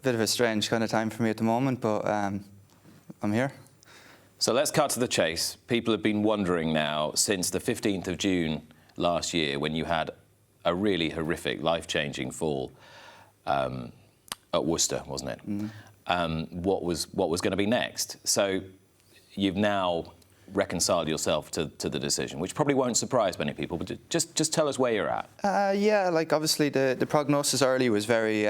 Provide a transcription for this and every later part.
bit of a strange kind of time for me at the moment, but I'm here. So let's cut to the chase. People have been wondering now since the 15th of June last year, when you had a really horrific, life-changing fall at Worcester, wasn't it? Mm-hmm. What was going to be next? So you've now reconciled yourself to the decision, which probably won't surprise many people, but just tell us where you're at. Yeah, like obviously the prognosis early was very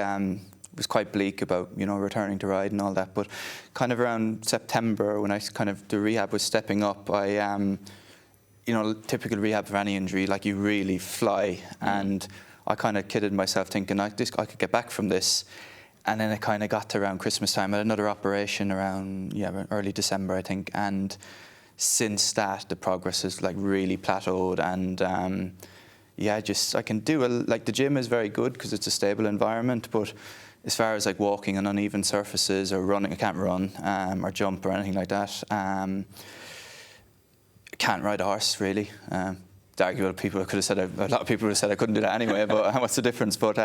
was quite bleak about, you know, returning to ride and all that, but kind of around September, when the rehab was stepping up, you know, typical rehab for any injury, like you really fly, and I kind of kidded myself thinking I could get back from this. And then it kind of got to around Christmas time. I had another operation around early December, I think, and since that the progress has like really plateaued, and I can do like the gym is very good because it's a stable environment, but as far as like walking on uneven surfaces or running, I can't run or jump or anything like that. I can't ride a horse really. Arguable people could have said a lot of people would have said I couldn't do that anyway, but what's the difference? But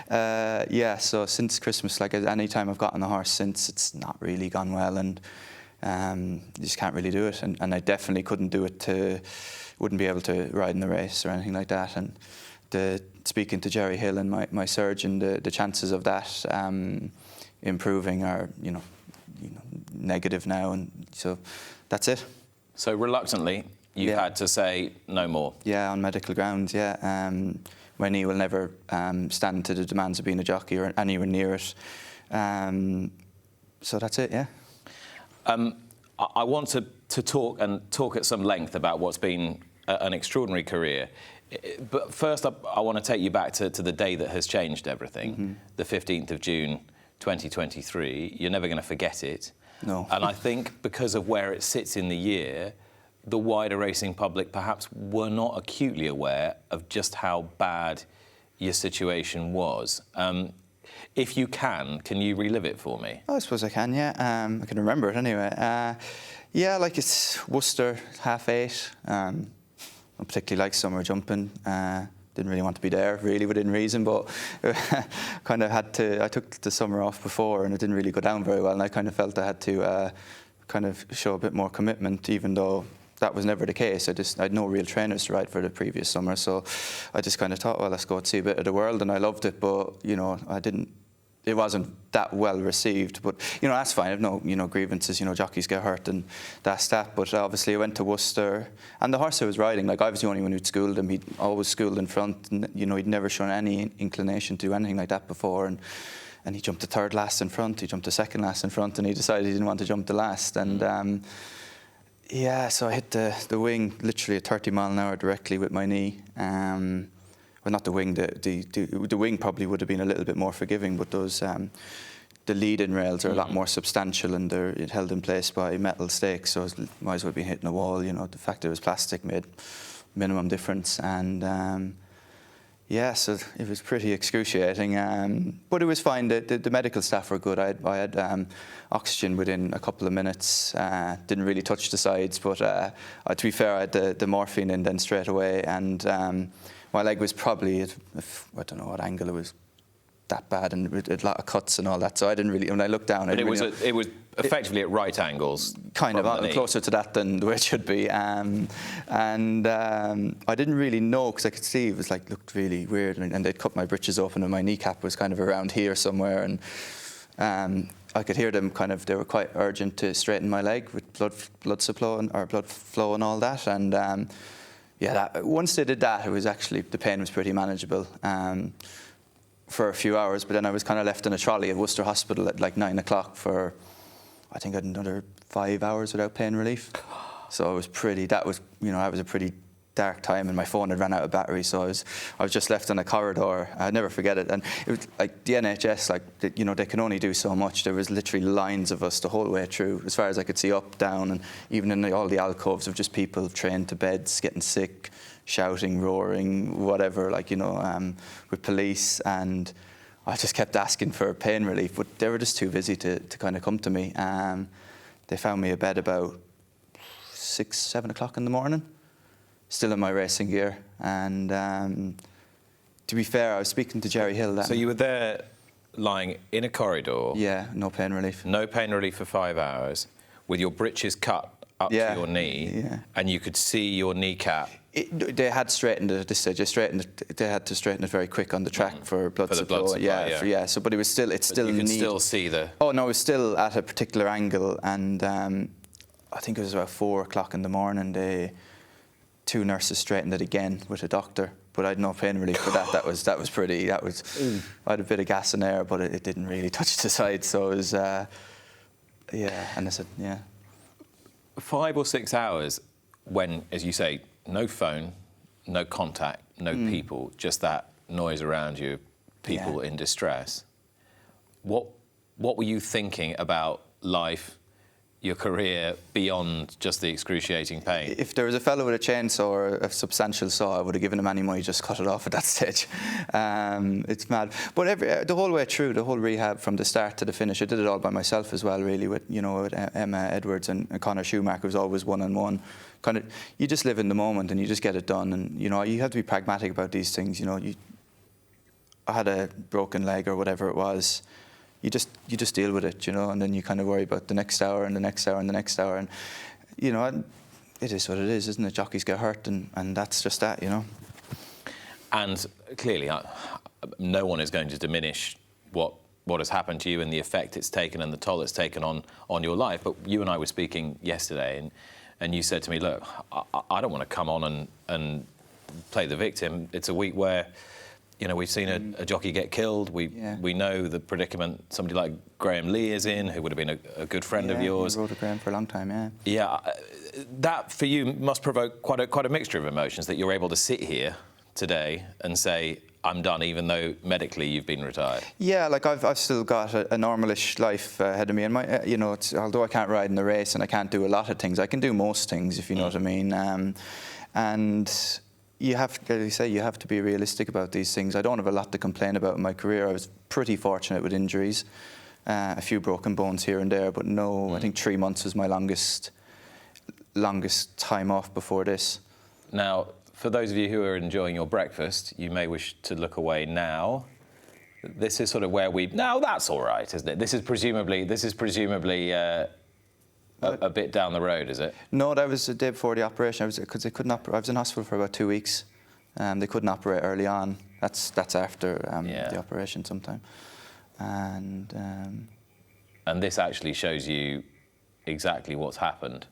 yeah, so since Christmas, like any time I've got on the horse since, it's not really gone well, and you just can't really do it, and I definitely couldn't do it wouldn't be able to ride in the race or anything like that. And speaking to Jerry Hill and my surgeon, the chances of that improving are you know negative now, and so that's it. So reluctantly, you've had to say no more. Yeah, on medical grounds, yeah. My knee will never stand to the demands of being a jockey or anywhere near it. So that's it, yeah. I want to talk at some length about what's been an extraordinary career. But first, I want to take you back to the day that has changed everything, the 15th of June, 2023. You're never going to forget it. No. And I think because of where it sits in the year, the wider racing public perhaps were not acutely aware of just how bad your situation was. If you can you relive it for me? Oh, I suppose I can, yeah. I can remember it anyway. Yeah, like it's Worcester, 8:30. I particularly like summer jumping. Didn't really want to be there, really, within reason, but kind of had to. I took the summer off before, and it didn't really go down very well, and I kind of felt I had to kind of show a bit more commitment, even though that was never the case. I had no real trainers to ride for the previous summer, so I just kind of thought, well, let's go and see a bit of the world, and I loved it, but you know, it wasn't that well received, but you know, that's fine. I have no, you know, grievances. You know, jockeys get hurt and that's that. But obviously, I went to Worcester, and the horse I was riding, like I was the only one who'd schooled him. He'd always schooled in front, and you know, he'd never shown any inclination to do anything like that before. And he jumped the third last in front. He jumped the second last in front, and he decided he didn't want to jump the last. And yeah, so I hit the wing literally at 30 mile an hour directly with my knee. Well, not the wing. The wing probably would have been a little bit more forgiving, but those the lead-in rails are a lot more substantial, and they're held in place by metal stakes. So it might as well be hitting a wall. You know, the fact that it was plastic made minimum difference, and yeah, so it was pretty excruciating. But it was fine. The medical staff were good. I had oxygen within a couple of minutes. Didn't really touch the sides, but to be fair, I had the morphine in then straight away, and my leg was probably at, I don't know what angle it was, that bad, and with a lot of cuts and all that. So I didn't really. When I looked down, it was effectively at right angles. Kind of closer to that than the way it should be. And I didn't really know, because I could see it was like looked really weird, and they'd cut my britches open, and my kneecap was kind of around here somewhere, and I could hear them kind of. They were quite urgent to straighten my leg with blood flow and all that, and. Yeah, once they did that, it was actually, the pain was pretty manageable for a few hours, but then I was kind of left in a trolley at Worcester Hospital at like 9 o'clock for, I think I had another 5 hours without pain relief. So it was that was a pretty dark time, and my phone had run out of battery, so I was just left on a corridor. I'd never forget it. And it was like the NHS, like you know, they can only do so much. There was literally lines of us the whole way through, as far as I could see, up, down, and even in all the alcoves of just people trained to beds, getting sick, shouting, roaring, whatever, like, you know, with police. And I just kept asking for pain relief, but they were just too busy to kind of come to me. They found me a bed about 6, 7 o'clock in the morning, still in my racing gear. And to be fair, I was speaking to Jerry Hill. So you were there lying in a corridor. Yeah, no pain relief. No pain relief for 5 hours, with your britches cut up to your knee, and you could see your kneecap. They had straightened it at this stage. They had to straighten it very quick on the track for blood supply. Blood supply, yeah. So, but it's still. You can still see the. Oh no, it was still at a particular angle, and I think it was about 4 o'clock in the morning. Two nurses straightened it again with a doctor, but I had no pain relief for that. That was pretty. I had a bit of gas in there, but it didn't really touch the side. So it was, and I said, 5 or 6 hours when, as you say, no phone, no contact, no people, just that noise around you, people in distress. What were you thinking about life, your career, beyond just the excruciating pain? If there was a fellow with a chainsaw or a substantial saw, I would have given him any money, just cut it off at that stage. It's mad. But the whole way through, the whole rehab from the start to the finish, I did it all by myself as well, really, with Emma Edwards and Conor Schumacher. It was always one-on-one. Kind of, you just live in the moment and you just get it done. And you have to be pragmatic about these things. I had a broken leg or whatever it was. You just deal with it, and then you kind of worry about the next hour and the next hour and the next hour, and it is what it is, isn't it? Jockeys get hurt, and that's just that, And clearly, no one is going to diminish what has happened to you and the effect it's taken and the toll it's taken on your life. But you and I were speaking yesterday, and you said to me, look, I don't want to come on and play the victim. It's a week where, we've seen a jockey get killed. We know the predicament somebody like Graham Lee is in, who would have been a good friend of yours. I rode with Graham for a long time, Yeah, that for you must provoke quite a mixture of emotions, that you're able to sit here today and say, I'm done, even though medically you've been retired. Yeah, like I've still got a normalish life ahead of me, and although I can't ride in the race and I can't do a lot of things, I can do most things, if you know what I mean. And you have to be realistic about these things. I don't have a lot to complain about in my career. I was pretty fortunate with injuries, a few broken bones here and there, but no, I think 3 months was my longest time off before this. Now, for those of you who are enjoying your breakfast, you may wish to look away now. This is sort of where no, that's all right, isn't it? This is presumably a bit down the road, is it? No, that was the day before the operation. Because they couldn't I was in hospital for about 2 weeks. They couldn't operate early on. That's after the operation sometime. And this actually shows you exactly what's happened.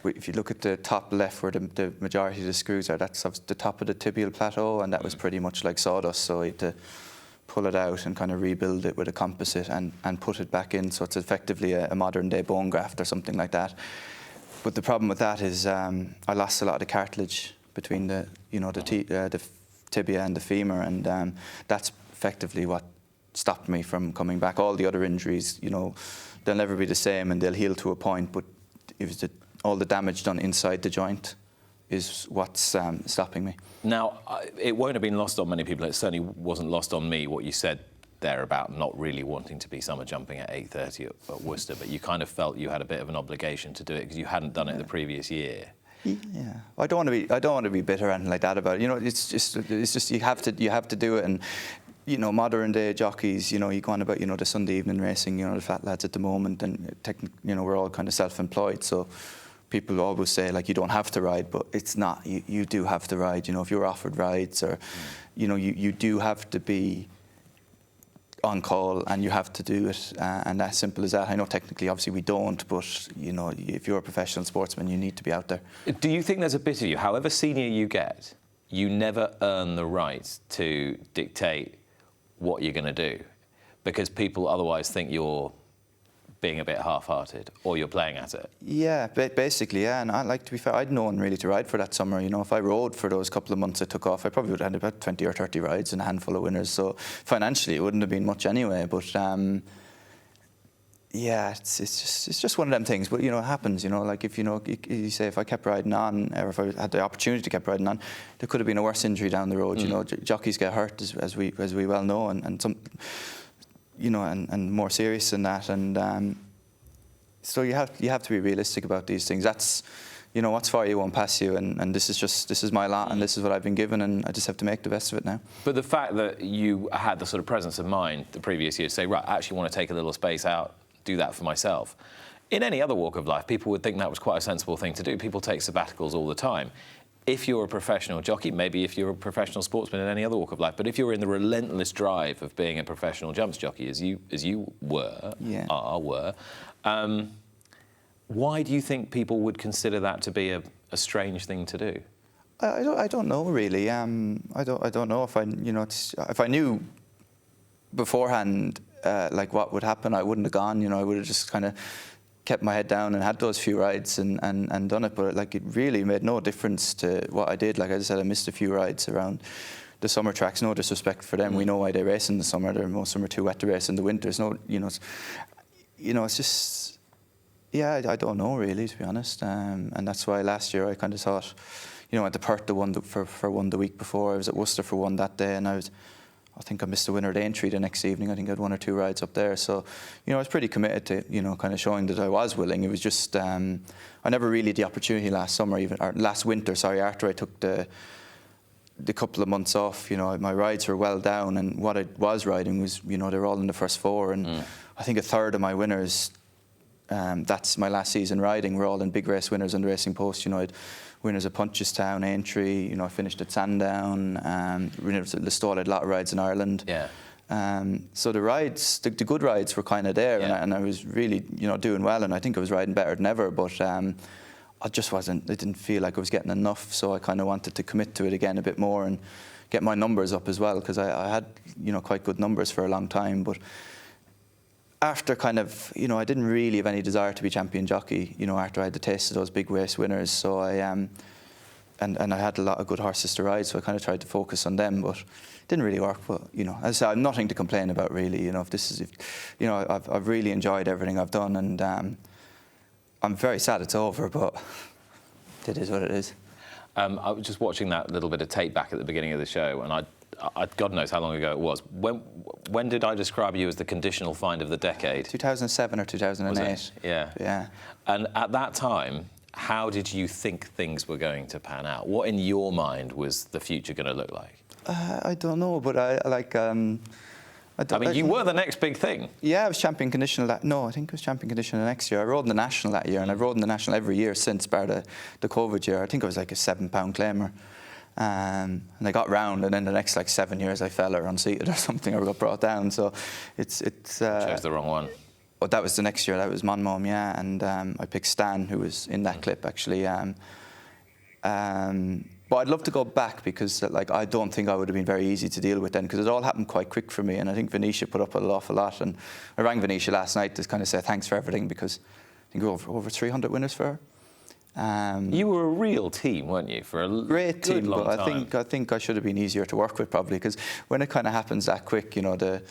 If you look at the top left where the majority of the screws are, that's the top of the tibial plateau, and that was pretty much like sawdust, so I had to pull it out and kind of rebuild it with a composite and put it back in, so it's effectively a modern day bone graft or something like that. But the problem with that is I lost a lot of the cartilage between the tibia and the femur, and that's effectively what stopped me from coming back. All the other injuries, they'll never be the same and they'll heal to a point, but it was all the damage done inside the joint is what's stopping me. Now, it won't have been lost on many people. It certainly wasn't lost on me what you said there about not really wanting to be summer jumping at 8:30 at Worcester, but you kind of felt you had a bit of an obligation to do it because you hadn't done it the previous year. Yeah, I don't want to be bitter or anything like that about it. It's just you have to do it. And modern day jockeys, you go on about the Sunday evening racing, the fat lads at the moment, and we're all kind of self-employed, so people always say, like, you don't have to ride, but it's not. You do have to ride. If you're offered rides, or you do have to be on call, and you have to do it, and as simple as that. I know technically, obviously, we don't, but if you're a professional sportsman, you need to be out there. Do you think there's a bit of you, however senior you get, you never earn the right to dictate what you're going to do, because people otherwise think you're being a bit half-hearted, or you're playing at it? Yeah, basically, yeah. And to be fair, I'd no one really to ride for that summer. If I rode for those couple of months I took off, I probably would have had about 20 or 30 rides and a handful of winners. So financially, it wouldn't have been much anyway. But yeah, it's just one of them things. But it happens. Like if you say if I kept riding on, or if I had the opportunity to keep riding on, there could have been a worse injury down the road. Jockeys get hurt, as we well know, and some. And more serious than that, and so you have to be realistic about these things. That's you know, what's for you won't pass you, and this is my lot, and this is what I've been given, and I just have to make the best of it now. But the fact that you had the sort of presence of mind the previous year to say, right, I actually want to take a little space out, do that for myself. In any other walk of life, people would think that was quite a sensible thing to do. People take sabbaticals all the time. If you're a professional jockey, maybe if you're a professional sportsman in any other walk of life, but if you're in the relentless drive of being a professional jumps jockey, as you were, why do you think people would consider that to be a strange thing to do? I don't know really. I don't know if if I knew beforehand like what would happen, I wouldn't have gone. You know, I would have just kind of kept my head down and had those few rides and done it. But like, it really made no difference to what I did. Like I said, I missed a few rides around the summer tracks. No disrespect for them. We know why they race in the summer. Most of them are too wet to race in the winter. No, it's just, yeah, I don't know really, to be honest. And that's why last year I kind of thought, you know, at the Perth for one the week before. I was at Worcester for one that day, and I think I missed the winner at Aintree the next evening. I think I had 1 or 2 rides up there. So, you know, I was pretty committed to, you know, kind of showing that I was willing. It was just, I never really had the opportunity last winter, after I took the couple of months off. You know, my rides were well down, and what I was riding was, you know, they were all in the first 4. And I think a third of my winners, that's my last season riding, were all in big race winners on the Racing Post. You know, I'd winners at Punchestown, Aintree, you know, I finished at Sandown, winners at Listowel, had a lot of rides in Ireland. Yeah. So the rides, the good rides were kind of there, and I was really, you know, doing well, and I think I was riding better than ever, but I just wasn't, I didn't feel like I was getting enough, so I kind of wanted to commit to it again a bit more and get my numbers up as well, because I had, you know, quite good numbers for a long time, but after kind of, you know, I didn't really have any desire to be champion jockey, you know, after I had the taste of those big race winners. So I, and I had a lot of good horses to ride, so I kind of tried to focus on them, but it didn't really work. But, you know, as I said, I've nothing to complain about really, you know, you know, I've really enjoyed everything I've done, and I'm very sad it's over, but it is what it is. I was just watching that little bit of tape back at the beginning of the show, and God knows how long ago it was. When did I describe you as the conditional find of the decade? 2007 or 2008. Yeah. Yeah. And at that time, how did you think things were going to pan out? What in your mind was the future going to look like? I don't know, but I mean, you were the next big thing. Yeah, I was champion conditional No, I think I was champion conditional the next year. I rode in the National that year, and I've rode in the National every year since, bar the COVID year. I think I was like a 7-pound claimer. And I got round, and then the next like 7 years I fell or unseated or something, or got brought down. So it's chose the wrong one. But that was the next year. That was Monmouth, yeah. And I picked Stan, who was in that clip actually. But I'd love to go back, because like I don't think I would have been very easy to deal with then, because it all happened quite quick for me. And I think Venetia put up an awful lot. And I rang Venetia last night to kind of say thanks for everything, because I think we were over 300 winners for her. You were a real team, weren't you, for a great team, long but time. I think I should have been easier to work with probably, because when it kind of happens that quick, you know, the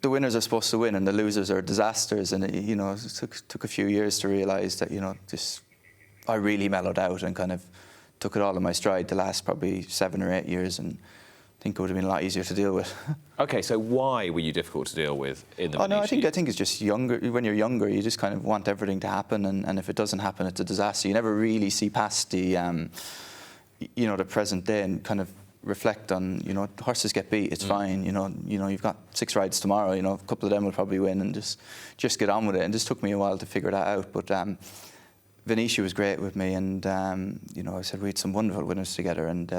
winners are supposed to win and the losers are disasters, and you know, it took a few years to realise that, you know, I really mellowed out and kind of took it all in my stride the last probably 7 or 8 years, and I think it would have been a lot easier to deal with. Okay, so why were you difficult to deal with in the no, I think it's just younger. When you're younger, you just kind of want everything to happen, and if it doesn't happen, it's a disaster. You never really see past the, you know, the present day and kind of reflect on, you know, horses get beat, it's fine. You know, you've got 6 rides tomorrow. You know, a couple of them will probably win, and just get on with it. And this took me a while to figure that out, but Venetia was great with me, and you know, I said we had some wonderful winners together, and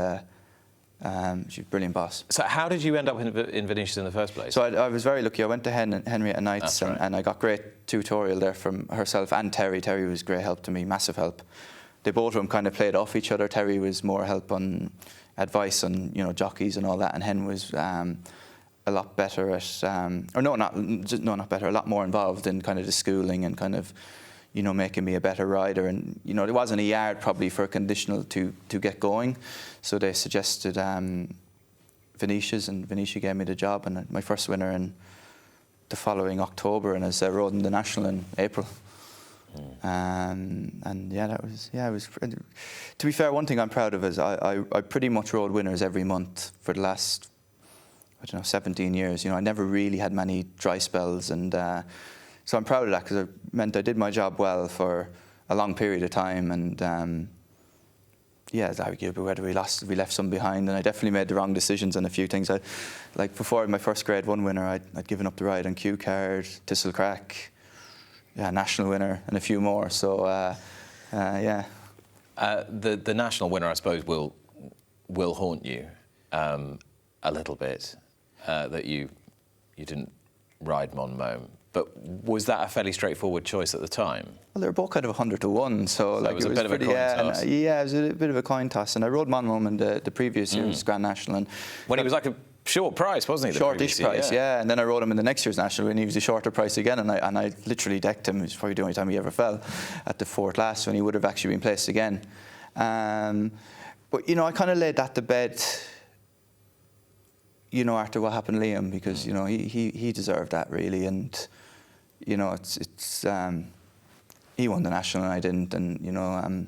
she's a brilliant boss. So how did you end up in Venetia's in the first place? So I was very lucky. I went to Henrietta Knight's, and I got great tutorial there from herself and Terry. Terry was great help to me, massive help. They both of them kind of played off each other. Terry was more help on advice on, you know, jockeys and all that, and Hen was a lot better at, not better, a lot more involved in kind of the schooling and kind of, you know, making me a better rider. And, you know, there wasn't a yard probably for a conditional to get going. So they suggested Venetia's, and Venetia gave me the job, and my first winner in the following October, and as I rode in the National in April. And yeah, it was, to be fair, one thing I'm proud of is I pretty much rode winners every month for the last, 17 years. You know, I never really had many dry spells, and so I'm proud of that, because it meant I did my job well for a long period of time, and yeah, arguably whether we left some behind, and I definitely made the wrong decisions on a few things. Like before my first Grade 1 winner, I'd given up the ride on Q Card, Thistle Crack, yeah, national winner, and a few more. So yeah. The national winner, I suppose, will haunt you a little bit, that you didn't ride Mon Mome. But was that a fairly straightforward choice at the time? Well, they were both kind of 100 to 1, so like it was a bit of a coin toss. Yeah, it was a bit of a coin toss, and I rode Mon Mome in the previous year's Grand National, and when he was like a short price, wasn't he? Shortish price, yeah. And then I rode him in the next year's National, and he was a shorter price again, and I literally decked him. It was probably the only time he ever fell at the 4th last, when he would have actually been placed again. But you know, I kind of laid that to bed, you know, after what happened to Liam, because you know he deserved that really, and you know he won the National and I didn't, and you know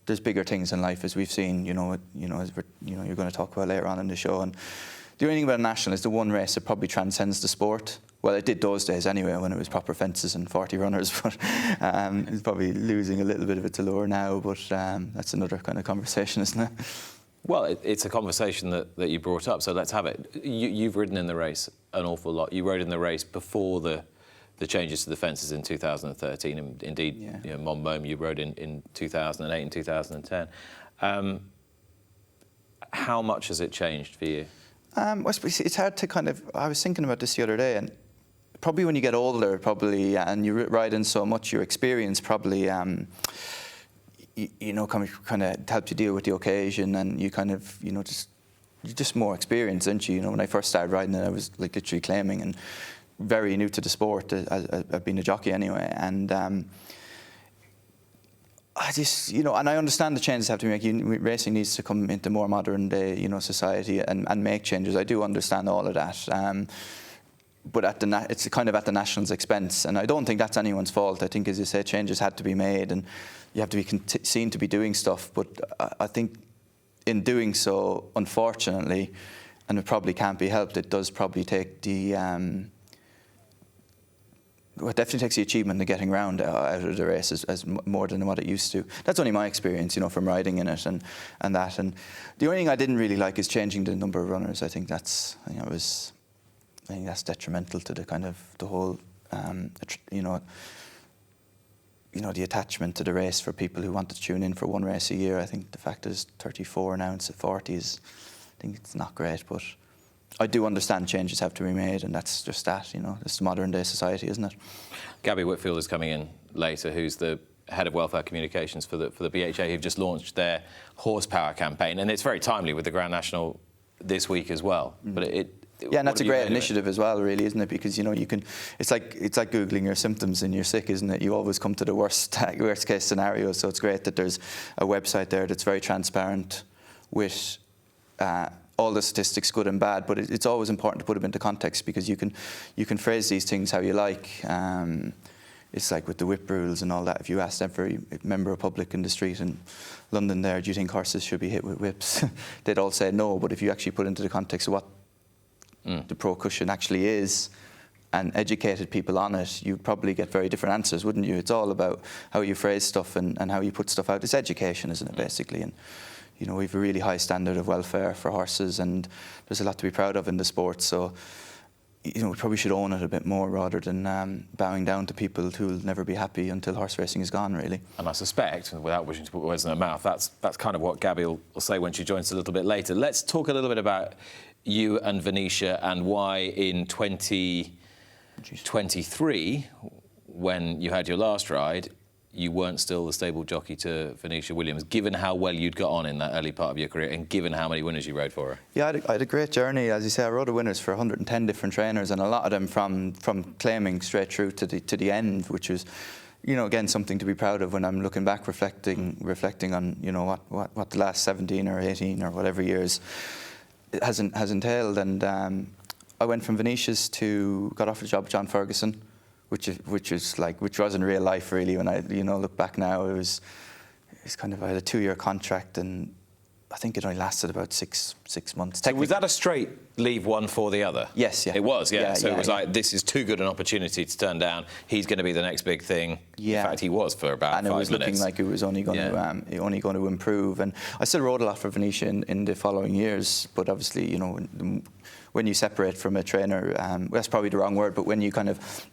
there's bigger things in life, as we've seen, you know, as you're going to talk about later on in the show. And the only thing about a National is the one race that probably transcends the sport. Well, it did those days anyway, when it was proper fences and 40 runners, but it's probably losing a little bit of its allure now, but that's another kind of conversation, isn't it? Well, it's a conversation that you brought up, so let's have it. You've ridden in the race an awful lot. You rode in the race before the changes to the fences in 2013, and indeed, yeah. You know, Mon Mome you rode in 2008 and 2010. How much has it changed for you? Well, it's hard to kind of, I was thinking about this the other day, and probably when you get older, and you ride in so much, your experience probably, you know, kind of helps you deal with the occasion, and you kind of, you know, you're just more experienced, aren't you? You know, when I first started riding it, I was like literally claiming and very new to the sport. I've been a jockey anyway, and I just, you know, and I understand the changes have to be made. Racing needs to come into more modern day, you know, society and make changes. I do understand all of that. But it's kind of at the National's expense, and I don't think that's anyone's fault. I think, as you say, changes had to be made, and you have to be seen to be doing stuff. But I think in doing so, unfortunately, and it probably can't be helped, it does probably take the well, it definitely takes the achievement of getting round out of the race as more than what it used to. That's only my experience, you know, from riding in it and that. And the only thing I didn't really like is changing the number of runners. I think that's, you know, I think that's detrimental to the kind of the whole, you know, the attachment to the race for people who want to tune in for one race a year. I think the fact there's 34 now instead of 40 is, I think it's not great, but I do understand changes have to be made, and that's just that, you know, it's modern day society, isn't it? Gabby Whitfield is coming in later, who's the head of welfare communications for the BHA, who've just launched their horsepower campaign, and it's very timely with the Grand National this week as well. But yeah, and that's a great initiative as well, really, isn't it? Because, you know, you can, it's like Googling your symptoms and you're sick, isn't it? You always come to the worst case scenario. So it's great that there's a website there that's very transparent with all the statistics, good and bad. But it's always important to put them into context, because you can phrase these things how you like. It's like with the whip rules and all that. If you asked every member of public in the street in London there, do you think horses should be hit with whips? They'd all say no. But if you actually put into the context of what the pro cushion actually is and educated people on it, you'd probably get very different answers, wouldn't you? It's all about how you phrase stuff and how you put stuff out. It's education, isn't it, basically? And, you know, we have a really high standard of welfare for horses, and there's a lot to be proud of in the sport. So, you know, we probably should own it a bit more rather than bowing down to people who'll never be happy until horse racing is gone, really. And I suspect, without wishing to put words in her mouth, that's kind of what Gabby will say when she joins us a little bit later. Let's talk a little bit about you and Venetia, and why in 2023, when you had your last ride, you weren't still the stable jockey to Venetia Williams, given how well you'd got on in that early part of your career and given how many winners you rode for her. Yeah, I had a great journey. As you say, I rode the winners for 110 different trainers, and a lot of them from claiming straight through to the end, which was, you know, again, something to be proud of when I'm looking back, reflecting on, you know, what the last 17 or 18 or whatever years has entailed. And I went from Venetia's to got offered a job with John Ferguson, which was in real life, really. When I, you know, look back now, it's kind of, I had a 2-year contract, and I think it only lasted about six months. So was that a straight leave one for the other? Yes, yeah. It was, yeah. So Yeah, it was like, this is too good an opportunity to turn down. He's going to be the next big thing. Yeah. In fact, he was for about 5 minutes. And it was looking like it was only going to improve. And I still rode a lot for Venetia in the following years, but obviously, you know, when you separate from a trainer, that's probably the wrong word, but when you kind of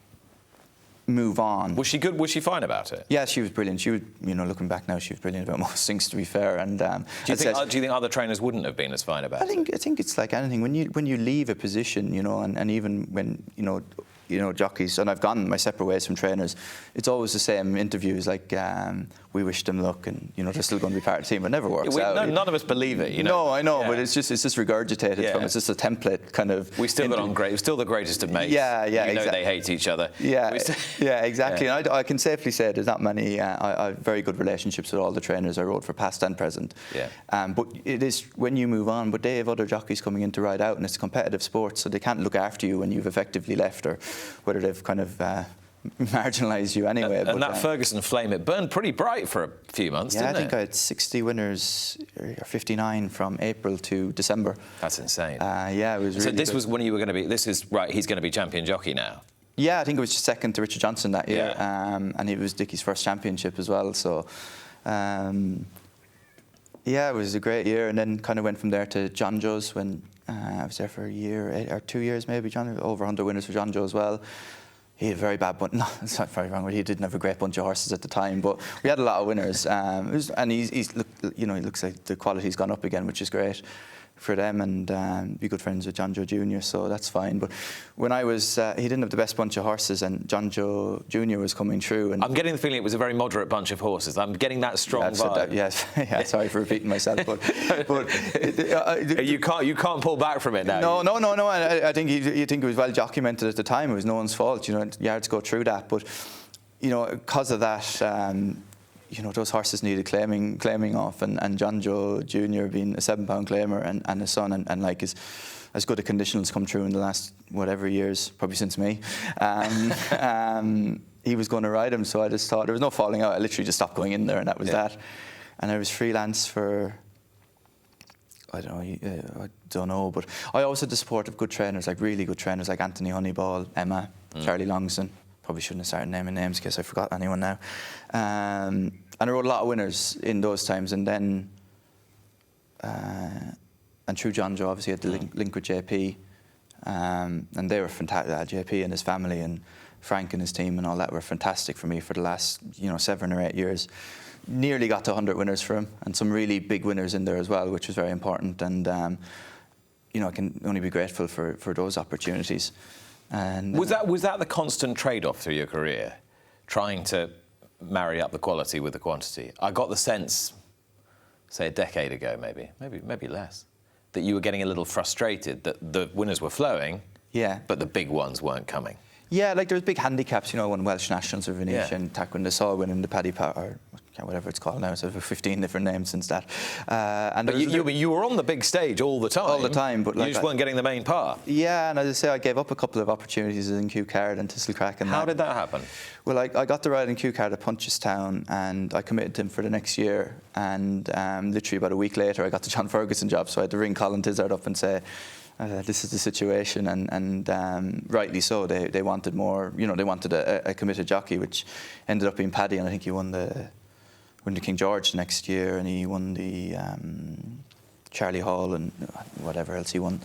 move on. Was she good? Was she fine about it? Yeah, she was brilliant. She was, you know, looking back now, she was brilliant about most things, to be fair. And do you think other trainers wouldn't have been as fine about it? I think it's like anything. When you leave a position, you know, and even when you know, jockeys, and I've gone my separate ways from trainers, it's always the same interviews, like, we wish them luck, and, you know, they're still going to be part of the team. It never works out. None of us believe it, you know. No, I know, but it's just regurgitated from, it's just a template kind of. We still got on great, we're still the greatest of mates. Yeah, you know they hate each other. Yeah, exactly. And I can safely say there's not many, I have very good relationships with all the trainers I rode for, past and present. Yeah. But it is when you move on, but they have other jockeys coming in to ride out, and it's a competitive sport, so they can't look after you when you've effectively left, or whether they've kind of marginalised you anyway. And that Ferguson flame, it burned pretty bright for a few months, didn't it? Yeah, I think I had 60 winners, or 59 from April to December. That's insane. Yeah, it was really So this good. was when you were going to be, this is, right, he's going to be champion jockey now. Yeah, I think it was second to Richard Johnson that year, Yeah. and it was Dickie's first championship as well. So, yeah, it was a great year, and then kind of went from there to John Joe's when I was there for a year or 2 years maybe. John, over 100 winners for John Joe as well. He had a very bad bunch. No, it's not very wrong. He didn't have a great bunch of horses at the time, but we had a lot of winners. And he looks like the quality's gone up again, which is great for them, and be good friends with John Joe Jr., so that's fine. But when I was, he didn't have the best bunch of horses, and John Joe Jr. was coming through. And I'm getting the feeling it was a very moderate bunch of horses. I'm getting that strong vibe. Yes, yeah, sorry for repeating myself, but you can't pull back from it now. No. I think you think it was well documented at the time. It was no one's fault, you know. Yards go through that, but you know, because of that. You know, those horses needed claiming off, and John Joe Jr. being a 7-pound claimer and a son, and like as good a conditions come through in the last whatever years, probably since me. He was going to ride him, so I just thought there was no falling out. I literally just stopped going in there, and that was that. And I was freelance for, I don't know, but I always had the support of good trainers, like really good trainers, like Anthony Honeyball, Emma, Charlie Longson. Probably shouldn't have started naming names in case I forgot anyone now. And I rode a lot of winners in those times, and then and through John Joe, obviously had the link with JP, and they were fantastic. JP and his family and Frank and his team and all that were fantastic for me for the last 7 or 8 years. Nearly got to 100 winners for him, and some really big winners in there as well, which was very important. And I can only be grateful for those opportunities. And was that the constant trade-off through your career, trying to marry up the quality with the quantity? I got the sense, say a decade ago, maybe less, that you were getting a little frustrated that the winners were flowing, but the big ones weren't coming. Yeah, like there was big handicaps, you know, when Welsh Nationals or Venetia and Taquin de Sol winning the Paddy Power, or whatever it's called now, so there 15 different names since that. And but you were on the big stage all the time. All the time, but you just weren't getting the main part. Yeah, and as I say, I gave up a couple of opportunities in Kew Card and Thistlecrack. And how did that happen? Well, I got the ride in Kew Card at Punchestown, and I committed to him for the next year. And literally about a week later, I got the John Ferguson job, so I had to ring Colin Tizard up and say, this is the situation, and rightly so. They wanted more, they wanted a committed jockey, which ended up being Paddy, and I think he won the King George next year, and he won the Charlie Hall and whatever else he won.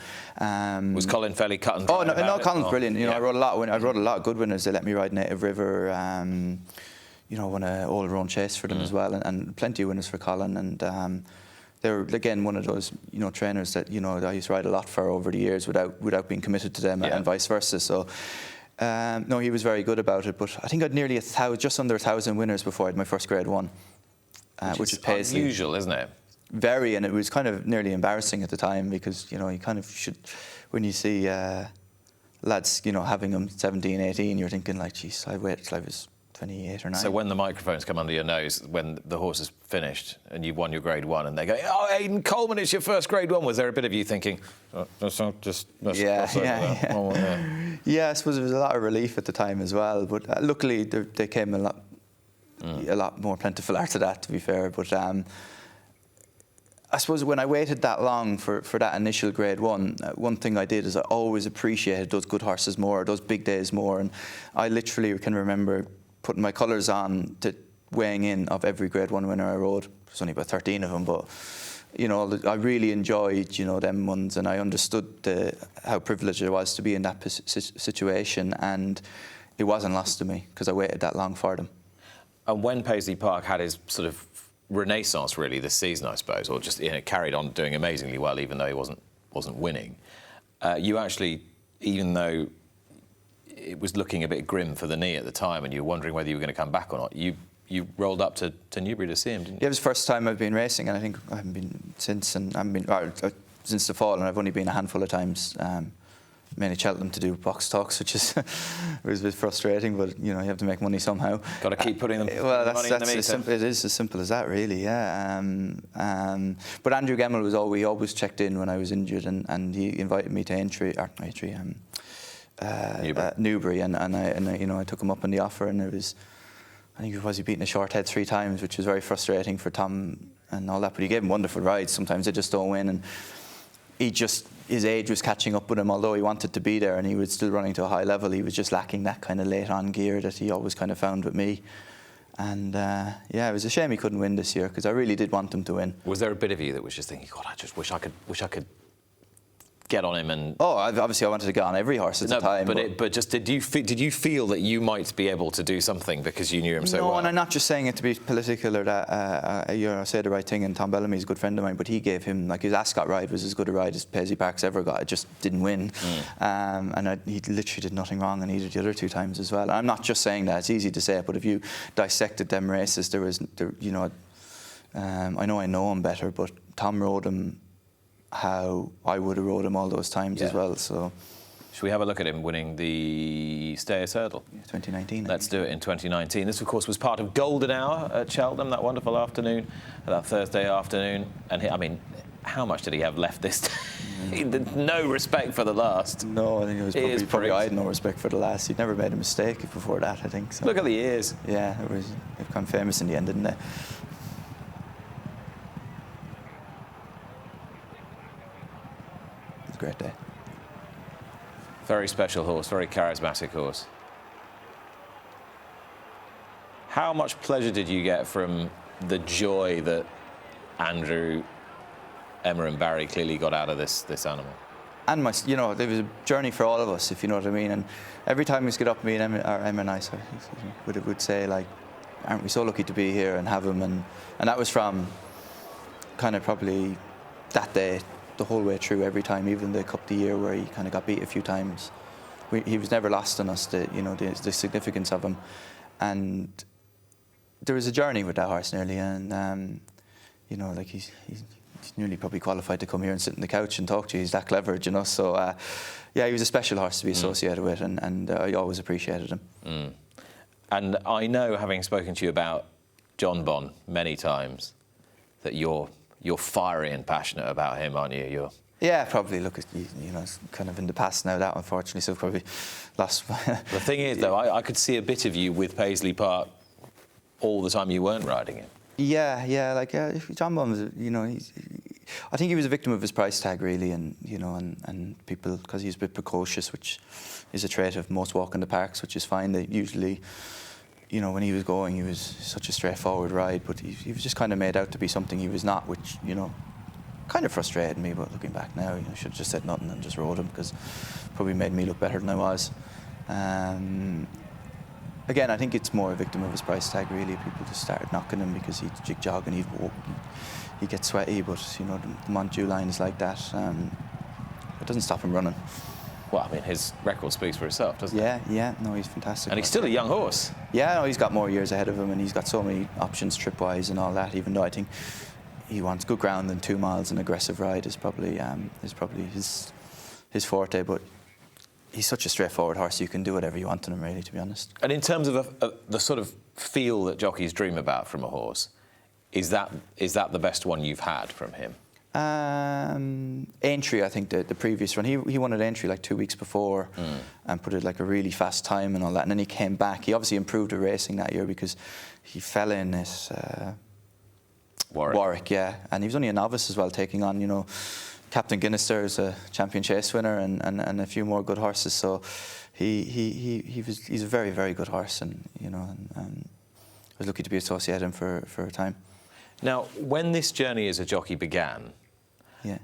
Was Colin fairly cut and dry? Oh no, Colin's brilliant. I rode a lot of good winners. They let me ride Native River. Won an all-round chase for them as well, and plenty of winners for Colin. And they were again one of those trainers that I used to ride a lot for over the years without being committed to them, and vice versa. So. No, he was very good about it, but I think I had nearly just under 1,000 winners before I had my first Grade 1, which is Paisley. Unusual, isn't it? Very, and it was kind of nearly embarrassing at the time, because you kind of should, when you see lads having them 17, 18, you're thinking like, geez, I waited till I was 28 or 9. So when the microphones come under your nose, when the horse is finished and you've won your Grade 1, and they go, "Oh, Aidan Coleman, it's your first Grade 1," was there a bit of you thinking, Yeah, I suppose it was a lot of relief at the time as well, but luckily they came a lot more plentiful after that, to be fair. But I suppose when I waited that long for that initial grade one, one thing I did is I always appreciated those good horses more, those big days more. And I literally can remember putting my colours on to weighing in of every grade one winner I rode. There's only about 13 of them, but you know, I really enjoyed, you know, them ones, and I understood how privileged I was to be in that situation, and it wasn't lost to me because I waited that long for them. And when Paisley Park had his sort of renaissance really this season, I suppose, or just, you know, carried on doing amazingly well even though he wasn't winning, you actually, even though it was looking a bit grim for the knee at the time and you were wondering whether you were going to come back or not, you rolled up to Newbury to see him, didn't you? Yeah, it was the first time I've been racing, and I think I haven't been since, and I've been since the fall, and I've only been a handful of times, mainly Cheltenham to do box talks, which is was a bit frustrating, but you know, you have to make money somehow. Got to keep putting them. Well, money in the meter. it is as simple as that, really. Yeah. But Andrew Gemmell was always checked in when I was injured, and he invited me to Newbury, and I you know, I took him up on the offer, and it was, I think he beaten a short head 3 times, which was very frustrating for Tom and all that. But he gave him wonderful rides. Sometimes they just don't win, and his age was catching up with him. Although he wanted to be there and he was still running to a high level, he was just lacking that kind of late on gear that he always kind of found with me. And yeah, it was a shame he couldn't win this year because I really did want him to win. Was there a bit of you that was just thinking, God, I just wish I could get on him and... Oh, obviously I wanted to get on every horse at the time. But just did you feel that you might be able to do something because you knew him so well? No, and I'm not just saying it to be political or that, you know, say the right thing, and Tom Bellamy's a good friend of mine, but he gave him, like, his Ascot ride was as good a ride as Paisley Park's ever got. It just didn't win. And he literally did nothing wrong, and he did the other 2 times as well. And I'm not just saying that, it's easy to say it, but if you dissected them races, you know, I know him better, but Tom rode him how I would have rode him all those times as well. So, should we have a look at him winning the Stayers Hurdle? 2019. Let's do it in 2019. This, of course, was part of Golden Hour at Cheltenham, that wonderful afternoon, that Thursday afternoon. And I mean, how much did he have left this time? No respect for the last. No, I think it was probably I had no respect for the last. He'd never made a mistake before that, I think. So. Look at the ears. Yeah, they've become famous in the end, didn't they? Great day. Very special horse, very charismatic horse. How much pleasure did you get from the joy that Andrew, Emma and Barry clearly got out of this animal? And you know, there was a journey for all of us, if you know what I mean. And every time we get up, me and Emma and I would say, like, aren't we so lucky to be here and have him? And that was from kind of probably that day, the whole way through, every time, even the Cup of the Year where he kind of got beat a few times. He was never lost on us, the significance of him. And there was a journey with that horse nearly, and you know, like he's nearly probably qualified to come here and sit on the couch and talk to you. He's that clever, you know. So yeah, he was a special horse to be associated with, and I always appreciated him. And I know, having spoken to you about John Bon many times, that you're fiery and passionate about him, aren't you? Yeah, probably. Look, you know, it's kind of in the past now, that, unfortunately, so probably lost. The thing is, though, I could see a bit of you with Paisley Park all the time you weren't riding him. Yeah, like John Bon was, you know, I think he was a victim of his price tag, really, and you know, and people, because he's a bit precocious, which is a trait of most walk in the parks, which is fine. They usually, you know, when he was going, he was such a straightforward ride, but he was just kind of made out to be something he was not, which, you know, kind of frustrated me. But looking back now, you know, I should have just said nothing and just rode him, because probably made me look better than I was. Again, I think it's more a victim of his price tag, really. People just started knocking him because he'd jig-jog and he'd get sweaty, but, you know, the Montjuïc line is like that. It doesn't stop him running. Well, I mean, his record speaks for itself, doesn't it? Yeah, no, he's fantastic. And he's still a young horse. Yeah, no, he's got more years ahead of him, and he's got so many options trip-wise and all that, even though I think he wants good ground and 2 miles, and aggressive ride is probably his forte, but he's such a straightforward horse, you can do whatever you want in him, really, to be honest. And in terms of the sort of feel that jockeys dream about from a horse, is that the best one you've had from him? Aintree, I think, the previous run. He won at Aintree like 2 weeks before and put it like a really fast time and all that. And then he came back. He obviously improved the racing that year because he fell in his Warwick. Yeah, and he was only a novice as well, taking on, you know, Captain Guinness there is a champion chase winner and a few more good horses. So he's a very, very good horse, and you know, and I was lucky to be associated him for a time. Now, when this journey as a jockey began, yeah,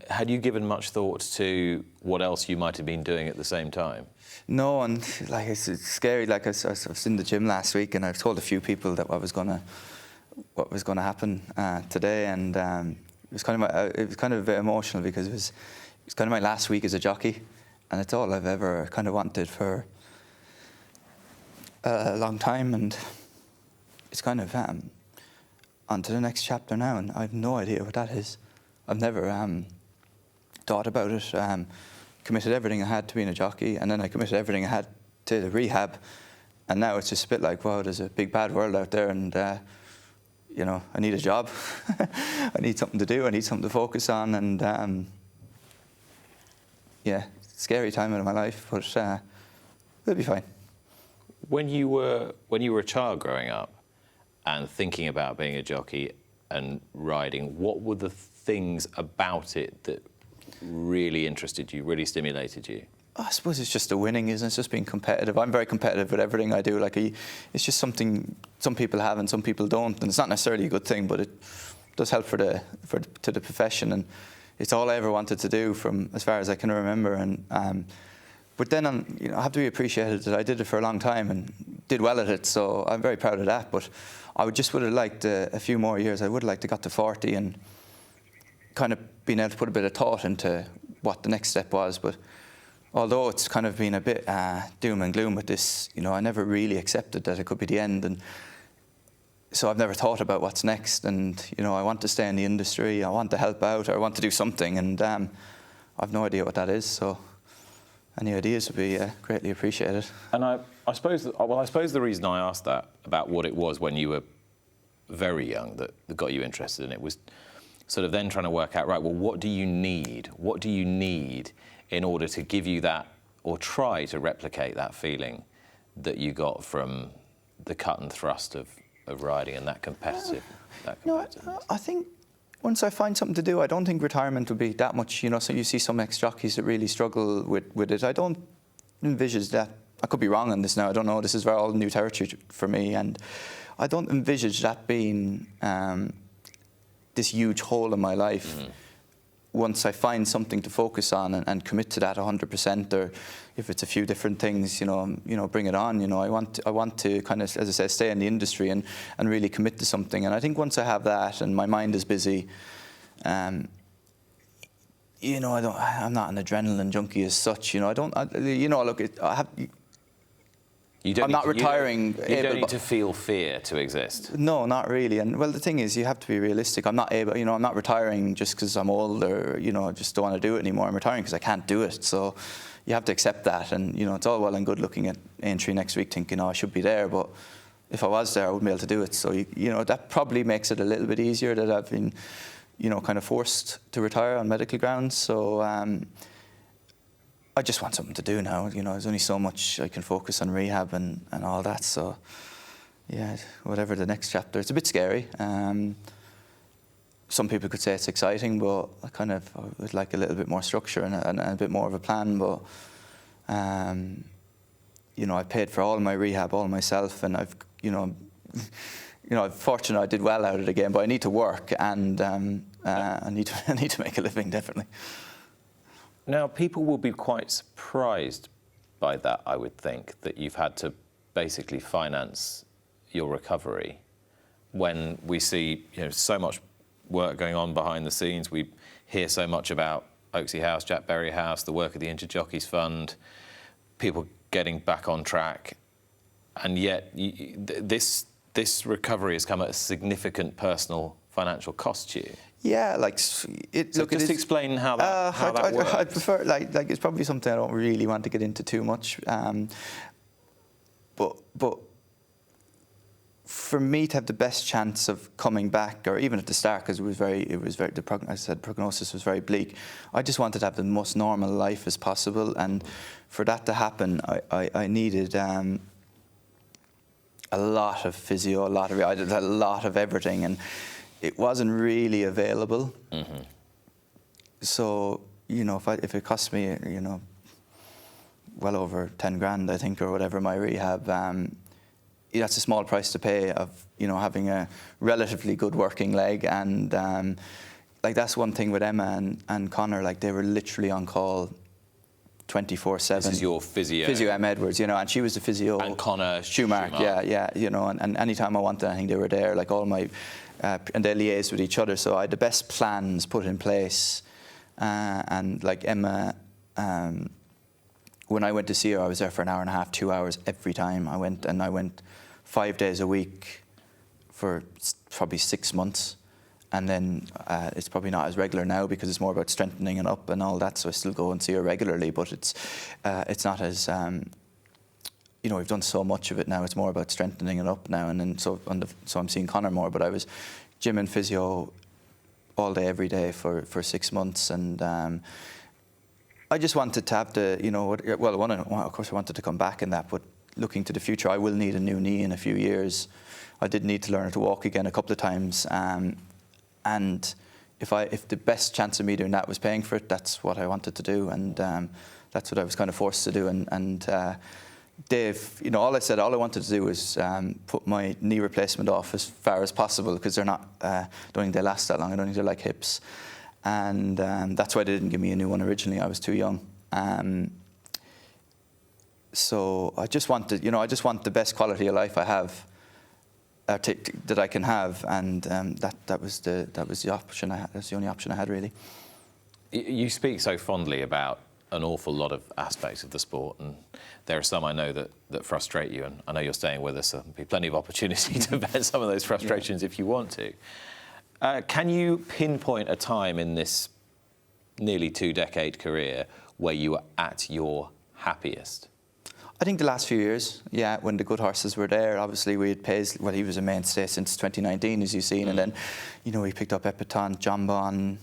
had you given much thought to what else you might have been doing at the same time? No, and like it's scary. Like I was in the gym last week, and I've told a few people that what was gonna happen today, and it was kind of a bit emotional because it was kind of my last week as a jockey, and it's all I've ever kind of wanted for a long time, and it's kind of on to the next chapter now, and I have no idea what that is. I've never thought about it. Committed everything I had to being a jockey, and then I committed everything I had to the rehab, and now it's just a bit like, wow, there's a big bad world out there, and you know, I need a job. I need something to do. I need something to focus on, and yeah, scary time in my life, but it'll be fine. When you were a child growing up and thinking about being a jockey and riding, what were the things about it that really interested you, really stimulated you? I suppose it's just the winning, isn't it? It's just being competitive. I'm very competitive with everything I do. Like, it's just something some people have and some people don't, and it's not necessarily a good thing, but it does help to the profession, and it's all I ever wanted to do from as far as I can remember. And but then, you know, I have to be appreciated that I did it for a long time and did well at it. So I'm very proud of that. But I would have liked a few more years. I would have liked to got to 40 and kind of been able to put a bit of thought into what the next step was. But although it's kind of been a bit doom and gloom with this, you know, I never really accepted that it could be the end, and so I've never thought about what's next. And you know, I want to stay in the industry, I want to help out, or I want to do something, and I've no idea what that is. So any ideas would be greatly appreciated. And I suppose the reason I asked that about what it was when you were very young that got you interested in it was sort of then trying to work out, right, well, what do you need? What do you need in order to give you that, or try to replicate that feeling that you got from the cut and thrust of riding and that competitive? No, I think once I find something to do, I don't think retirement would be that much, you know. So you see some ex-jockeys that really struggle with it. I don't envisage that. I could be wrong on this now, I don't know. This is all new territory for me, and I don't envisage that being this huge hole in my life. Mm-hmm. Once I find something to focus on and commit to that 100%, or if it's a few different things, you know, bring it on. You know, I want to kind of, as I say, stay in the industry and really commit to something. And I think once I have that and my mind is busy, you know, I'm not an adrenaline junkie as such. You know, I'm not retiring. You don't need to feel fear to exist. No, not really. And well, the thing is, you have to be realistic. I'm not able, you know, I'm not retiring just because I'm old, or you know, just don't want to do it anymore. I'm retiring because I can't do it. So you have to accept that. And you know, it's all well and good looking at entry next week, thinking, oh, I should be there. But if I was there, I wouldn't be able to do it. So you know, that probably makes it a little bit easier that I've been, you know, kind of forced to retire on medical grounds. So I just want something to do now. You know, there's only so much I can focus on rehab and all that. So, yeah, whatever the next chapter. It's a bit scary. Some people could say it's exciting, but I would like a little bit more structure and a bit more of a plan. But, you know, I paid for all my rehab all myself, and I've, I'm fortunate I did well out of it again. But I need to work, and I need to make a living, definitely. Now, people will be quite surprised by that, I would think, that you've had to basically finance your recovery when we see, you know, so much work going on behind the scenes. We hear so much about Oaksey House, Jack Berry House, the work of the Injured Jockeys Fund, people getting back on track, and yet this recovery has come at a significant personal financial cost to you. Yeah, like it. So just explain how that works. I prefer like it's probably something I don't really want to get into too much. But for me to have the best chance of coming back, or even at the start, because the prognosis was very bleak. I just wanted to have the most normal life as possible, and for that to happen, I needed a lot of physio, a lot of everything, and it wasn't really available. So, you know, if it cost me, you know, well over 10 grand, I think, or whatever, my rehab, that's a small price to pay of, you know, having a relatively good working leg. And like, that's one thing with Emma and Connor, like, they were literally on call 24/7. This is your physio? Physio Em Edwards, you know, and she was the physio. And Connor Schumacher, yeah, you know, and anytime I wanted anything, they were there, like all my, and they liaised with each other. So I had the best plans put in place. And like Emma, when I went to see her, I was there for an hour and a half, 2 hours every time I went, and I went 5 days a week for probably 6 months. And then it's probably not as regular now because it's more about strengthening it up and all that. So I still go and see her regularly, but it's not as, you know, we've done so much of it now. It's more about strengthening it up now. And then so I'm seeing Connor more, but I was gym and physio all day, every day for 6 months. And I just wanted to have the, you know, well, of course I wanted to come back in that, but looking to the future, I will need a new knee in a few years. I did need to learn how to walk again a couple of times. And if the best chance of me doing that was paying for it, that's what I wanted to do, and that's what I was kind of forced to do. And Dave, you know, all I wanted to do was put my knee replacement off as far as possible, because they're not, don't think they last that long. I don't think they're like hips, and that's why they didn't give me a new one originally. I was too young. So I just wanted, you know, I just want the best quality of life I have. That I can have, and that was the option I had. That's the only option I had, really. You speak so fondly about an awful lot of aspects of the sport, and there are some I know that frustrate you, and I know you're staying with us, so there'll be plenty of opportunity to vent some of those frustrations if you want to. Can you pinpoint a time in this nearly 2-decade career where you were at your happiest? I think the last few years, yeah, when the good horses were there. Obviously, we had Paisley, well, he was a mainstay since 2019, as you've seen, and then, you know, we picked up Epiton, John Bon,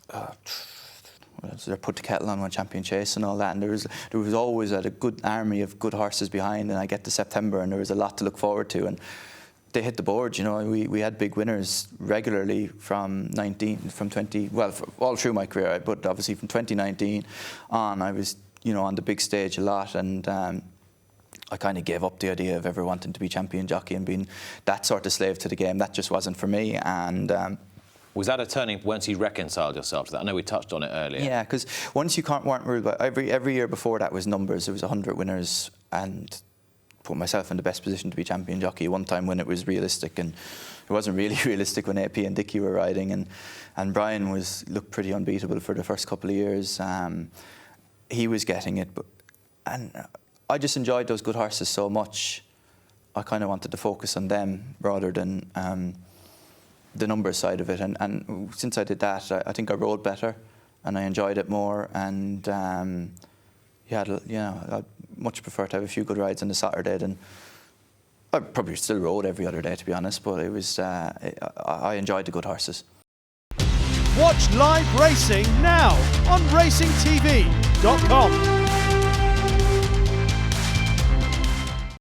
they put the kettle on one Champion Chase and all that, and there was always a good army of good horses behind. And I get to September, and there was a lot to look forward to, and they hit the board. You know, we had big winners regularly from 20, well, all through my career, but obviously from 2019 on, I was, you know, on the big stage a lot, and I kind of gave up the idea of ever wanting to be champion jockey and being that sort of slave to the game. That just wasn't for me. And was that a turning once you reconciled yourself to that? I know we touched on it earlier. Yeah, because once you weren't ruled by every year before that was numbers. There was 100 winners, and put myself in the best position to be champion jockey one time when it was realistic, and it wasn't really realistic when AP and Dickie were riding, and Brian looked pretty unbeatable for the first couple of years. He was getting it, and I just enjoyed those good horses so much. I kind of wanted to focus on them rather than the numbers side of it. And since I did that, I think I rode better, and I enjoyed it more. And I'd much prefer to have a few good rides on a Saturday than I probably still rode every other day, to be honest. But it was I enjoyed the good horses. Watch live racing now on racingtv.com.